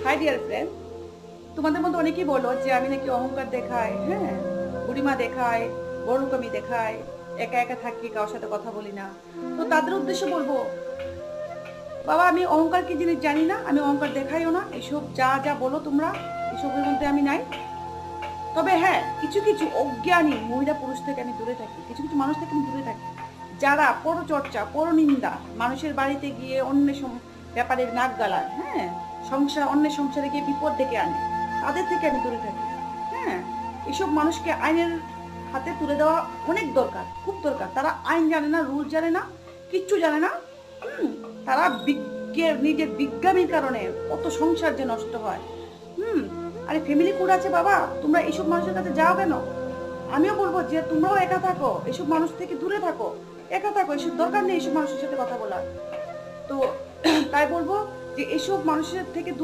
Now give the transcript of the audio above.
High dear friend, তোমাদের মধ্যে অনেকেই বলো যে আমি নাকি অহংকার দেখাই, হ্যাঁ, বুড়িমা দেখাই, বড়লোকামি দেখাই, একা একা থাকি, কারোর সাথে কথা বলি না। তো তাদের উদ্দেশ্যে বলবো, বাবা আমি অহংকার কি জিনিস জানি না, আমি অহংকার দেখাইও না। এসব যা যা বলো তোমরা, এসবের মধ্যে আমি নাই। তবে হ্যাঁ, কিছু কিছু অজ্ঞানী মহিলা পুরুষ থেকে আমি দূরে থাকি, কিছু কিছু মানুষ থেকে আমি দূরে থাকি, যারা পরচর্চা, পরনিন্দা, মানুষের বাড়িতে গিয়ে অন্যের ব্যাপারে নাক গালায়, হ্যাঁ, অন্যের সংসারে গিয়ে বিপদ ডেকে আনে, তাদের থেকে আমি দূরে থাকি। হ্যাঁ, এসব মানুষকে আইনের হাতে তুলে দেওয়া অনেক দরকার, খুব দরকার। তারা আইন জানে না, রুল জানে না, কিচ্ছু জানে না। হুম, তারা নিজের বিজ্ঞানীর কারণে কত সংসার যে নষ্ট হয়। হুম, আরে ফ্যামিলি কোড আছে বাবা, তোমরা এইসব মানুষের কাছে যাও কেন? আমিও বলবো যে তোমরাও একা থাকো, এসব মানুষ থেকে দূরে থাকো, একা থাকো, এসব দরকার নেই এসব মানুষের সাথে কথা বলার। তো তাই বলবো যে এসব মানুষের থেকে